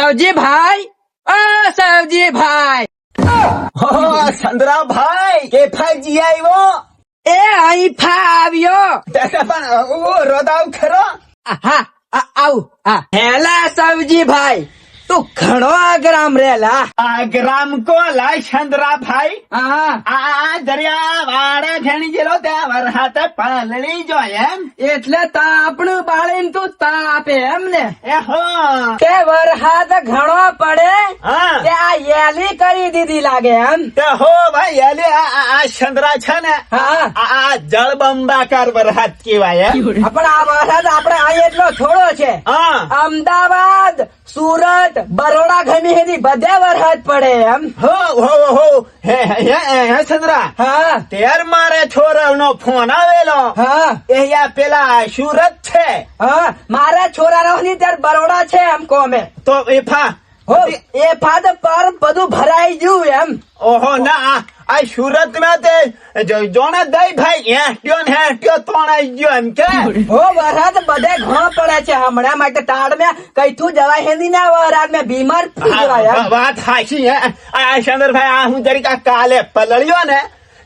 સવજીભાઈ, સવજીભાઈ, ચંદ્રાભાઈ કે ફાજી આવ્યો એ અહીંફા આવ્યો. પણ રોદાવ ખરો. હા આવું. હા હેલા સવજીભાઈ, તું ઘણો આગ્રામ રેલા. આ ગ્રામ કો લાય ચંદ્રાભાઈ. હા આ દરિયા વાડા ઘણી ગયેલો ત્યાં વરહાતે પાલડી જો એમ. એટલે તાપણું બાળીને તું તાપે એમ ને. એ હો તે વરસાદ ઘણો પડે હા તે આ યેલી કરી દીધી લાગે એમ. તે હો ભાઈ એલે આ ચંદ્રા છે ને હા આ જળબંબાકાર વરહાદ કેવાય એમ. પણ આ વરસાદ આપણે અહીં એટલો થોડો છે. હા અમદાવાદ, સુરત, બરોડા ઘણી હેદી બધે વરસાદ પડે એમ. હો હો હો હે ચંદ્રા હા તેર મારે છોરાનો ફોન આવેલો. હા એ યા પેલા સુરત છે હા મારા છોરાનો ની ત્યારે બરોડા છે એમ કોમે. તો એફા હો એ ફાદ પર બધું ભરાઈ ગયું એમ. ઓહો ના આ સુરત માં તે જોને દઈ ભાઈ હેટ્યો તોણાઈ ગયો એમ કે. હો વરસાદ બધે ઘણો પડે છે હમણાં માટે તાડ મેં કઈથું જવાય હેદી ના વરસાદ મેં બીમાર થઈ જવાય એમ. વાત સાચી હે. આ ચંદ્રભાઈ આ હું જરીક આ કાલે પલળ્યો ને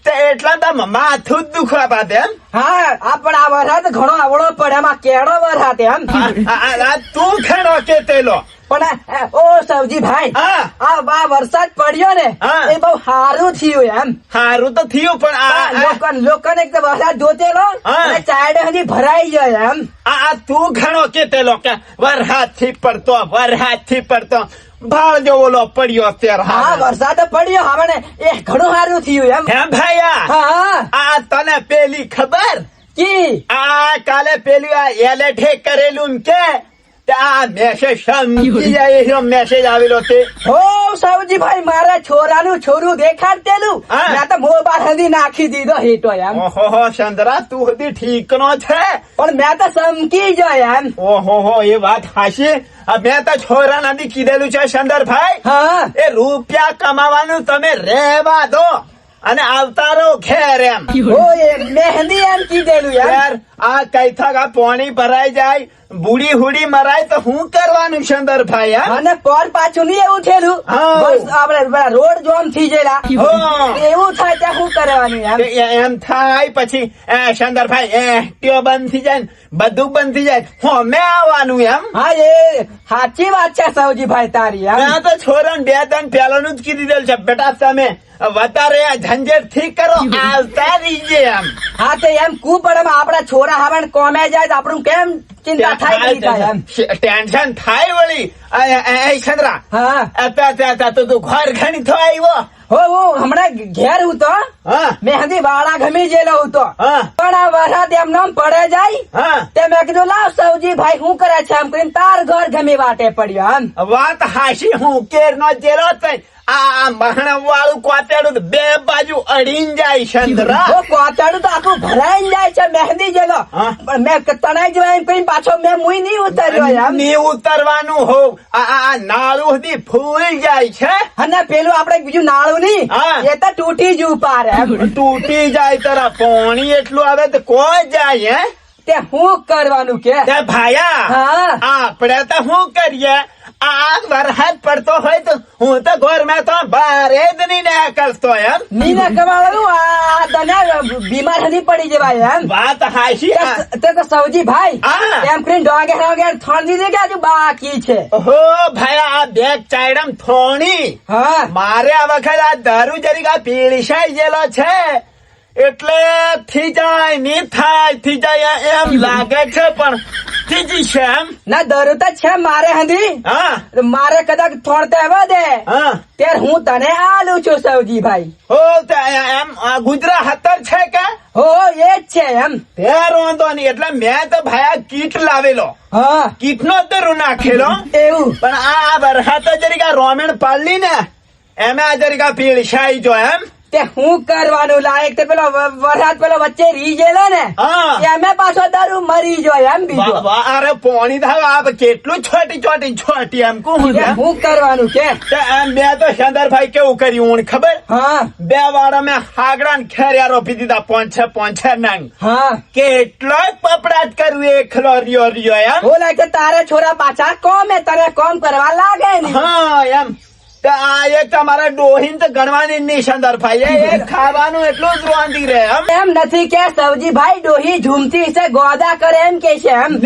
તે એટલા તો માથું જ દુખવા પાડે એમ. હા આ પણ આ વરસાદ ઘણો આવડો પડે એમાં કેળો વરસાદ એમ. આ તું ખેડો કે તેલો પણ ઓ સવજીભાઈ, હા આ વરસાદ પડ્યો ને હા. એ બહુ સારું થયું એમ. સારું તો થયું પણ લોકોને એક તો વરસાદ જોતેલો હા. અને ચાયડે સુધી ભરાઈ ગયો એમ. આ તું ઘણો કે તેલો કે વરહાદ થી પડતો ભાળ જેવો લો પડ્યો અત્યારે. હા વરસાદ પડ્યો હવે ને એ ઘણું સારું થયું એમ. હે ભાઈ હા આ તને પેલી ખબર કી આ કાલે પેલું આ એલેઠે કરેલું ને કે તે આ મેસેજ સમજી જાય એનો મેસેજ આવેલો તે. હો સવજીભાઈ, મારા છોરાનું છોરું દેખાડતેલું હા. મેં તો મોબાઈલ હદી નાખી દીધો હેઠો એમ. ઓહો ચંદ્રા તું હજી ઠીક નો છે. પણ મેં તો સમકી ગયો એમ. ઓહો એ વાત હાશી. મેં તો છોરા નથી કીધેલું છે ચંદ્રભાઈ હા એ રૂપિયા કમાવાનું તમે રહેવા દો અને આવતારો ઘેર એમ. હો એ મહેંદી એમ કીધેલું એમ. યાર આ કઈ થક આ પાણી ભરાઈ જાય બુડી હુડી મરાય તો હું કરવાનું ચંદ્રભાઈ હા? અને પર પાછું નહીં એવું થયેલું. હા. બસ આપણે પેલા રોડ જોમ થઈ ગયેલા હો. એવું થાય ત્યાં શું કરવાનું એમ. એમ થાય પછી ચંદ્રભાઈ ટ્યો બંધ થઈ જાય ને બધું બંધ થઈ જાય હોમે આવવાનું એમ. હા એ સાચી વાત છે સવજીભાઈ તારી એમ. મેં તો છોરાને 2 ત્રણ પેલાનું જ કીધી દેલું છે બેટા તમે વધારે આ ઝંઝટ ઠીક કરો આવતા રહીજે એમ. હા તે એમ કુ પણ આપડા છોરા હવે કોમે જાય તો આપણું કેમ ચિંતા થાય કે નહીં થાય એમ. ટેન્શન થાય વળી. ચંદ્રા હા તો તું ઘર ઘણી થયો આવ્યો. હો હું હમણાં ઘેર હું તો હા મહેંદી વાળા ગમી ગયેલો હું તો. હા પણ આ વરસાદ એમ નામ પડે જાય હા તે મેં કીધું લાવ સવજીભાઈ શું કરે છે એમ કરીને તાર ઘર ગમી વાટે પડ્યો એમ. વાત હાશી હું કેર નો જેલો થઈ આ મહણમ વાળું કોતેડું બે બાજુ અડીન જાય ચંદ્રા. હો કોચાડું તો આખું ભરાઈ જાય છે મહેંદી જેલો. હા. પણ મેં તણાઈ જવાય એમ કરીને પાછો મેં મુઈ નહીં ઉતાર્યો એમ. ની ઉતરવાનું હો આ નાળું સુધી ફૂલ જાય છે. અને પેલું આપડે બીજું નાળું નહીં હા. એ તો તૂટી જ પાર એમ. તૂટી જાય તારા પાણી એટલું આવે તો કોઈ જાય હે તે હું કરવાનું કે તે ભાયા હા આપણે તો શું કરીએ આ વરસાદ પડતો હોય તો હું તો ઘરમાં તો બારે જ નહીં નીકળતો એમ. નીના કમાવાનું આ તને બીમાર નથી પડી જવાય એમ. વાત હાશી. તે તો સવજીભાઈ હા. એમ કરીને ડોગે થોડી દીધી કે હજુ બાકી છે. હો ભાઈ આ બેગ ચાયડમ થોણી હા મારે આ વખત આ દારૂ જરીક આ પીળીસાઈ ગયેલો છે એટલે થઈ જાય નહીં થાય થઈ જાય એમ લાગે છે પણ થઈ જશે એમ. ના દરું તો છે મારે હંધી હા મારે કદાચ થોડતા આવવા દે હા ત્યારે હું તને આલું છું સવજીભાઈ. હો તે એમ આ ગુજરાત હતર છે કે હો એ જ છે એમ. ત્યાં વાંધો નહીં એટલે મેં તો ભાઈ આ કીટ લાવેલો હા કીટ નો દરું નાખેલો એવું. પણ આ વરસાદ જરીક આ રોમેણ પાડલી ને એમે આ જરીક આ પીળસાઈ જો એમ. તે હું કરવાનું લાયક તે પેલો વરસાદ પેલો વચ્ચે રી ગયેલો ને હા. એમે પાછો દારૂ મરી જાય એમ બીજો વાહ, વાહ, અરે પોણી થાવ આપ કેટલું છોટી એમ કહું તે હું કરવાનું કે એમ મેં તો શંદરભાઈ કેવું કર્યું હું ખબર હા 2 વાળા મેં હાગડા ને ખેરિયા રોપી દીધા 5-6 નંગ હા કેટલો પપડાટ કરવું એકલો રહ્યો એમ હું લાગે તારે છોરા પાછા કોમે તને કોમ કરવા લાગે ને હા એમ તો આ એક તમારા ડોહીન તો ગણવાની જ નહીં શંદરભાઈ એ ખાવાનું એટલું જ રોંધી રહે એમ એમ નથી કે સવજીભાઈ ડોહી ઝૂમતી છે ગોદા કરે એમ કે છે એમ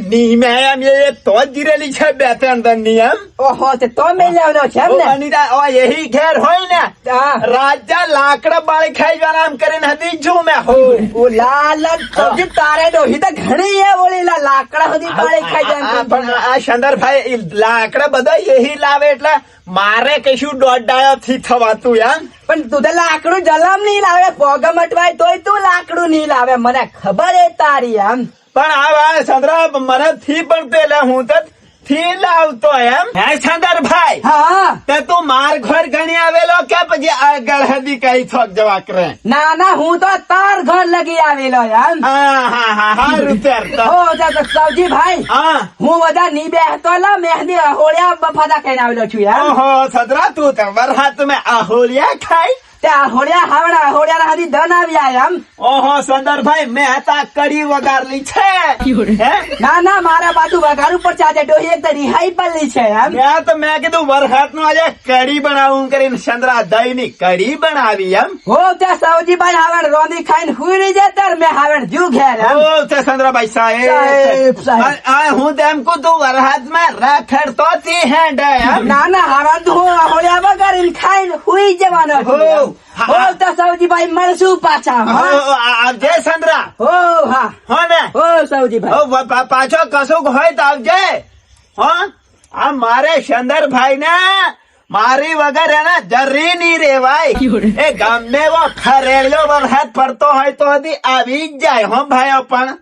નીમે એમ એ તો જ જીરેલી છે 2-3 દંડની એમ ઓહો તે તો મેલ્યાવનો છે એમ ઓ ને અનિતા ઓ એહી ઘેર હોય ને હા રાજા લાકડા બાળી ખાઈ જવાના એમ કરીને હતી છું મેં હોય ઓ લાલ સબ્જી તારે ડોહી તો ઘણી એ બોલી લાકડા સુધી પાડે ખાઈ જાય પણ આ શંદરભાઈ લાકડા બધા એહી લાવે એટલે મારે કશું દોડાયો થી થવાતું એમ પણ તું તો લાકડું જલમ નહીં લાવે પોગ મટવાય તોય તું લાકડું નહીં લાવે મને ખબર એ તારી એમ પણ આ ચંદ્રા મને થી પણ પેલા હું તો થી લાવતો એમ હે શંદરભાઈ હા તે તું માર ઘર ગણી આવેલો કે પછી આગળ હદી કઈ થોક જવા કરે ના ના હું તો તાર ઘર લગી આવેલો એમ હા રૂપિયા તો ઓ તો સવજીભાઈ હા હું બધા ની બેસતો લા મહેંદી હોળિયા બફાદા ખાઈને આવેલો છું એમ ઓહો સદરા તું તો વરહાત મેં આહોલિયા ખાઈ ત્યાં હોળિયા હોળિયા હાથી ધન આવ્યા એમ ઓહો સુંદરભાઈ મેં તા કડી વગાડલી છે હે ના ના મારા બાજુ વઘાર ઉપર ચાજે ડોહી એક તો રિહાઈ પડલી છે એમ મેં કીધું વરહાત નું આજે કડી બનાવું કરીને ચંદ્રા દહીં ની કડી બનાવી એમ હો ત્યાં સવજીભાઈ હાવણ રોંધી ખાઈને હુઈ રહી જાય ત્યારે મેં હાવણ જ્યુ ઘેર એમ ઓ તે ચંદ્રભાઈ સાહેબ. સાહેબ હું તેમ કહું તું વરહાત માં રાખડતો થી હેન્ડ એમ ના ના હાવણ તો હું હોળિયા વગાડીને ખાઈને હુઈ જવાનો છું હો. એમ. હો ત્યાં સવજીભાઈ મળશું પાછા હા? આવજે ચંદ્રા હો હા હો ને હો સવજીભાઈ પાછો કશું હોય તો આવજે હો આ મારે શંદરભાઈ ને મારી વગર એના જરી નહીં રેવાય એ ગમે એવો ફરેલો વરસાદ પડતો હોય તો હજી આવી જ જાય હો ભાઈઓ પણ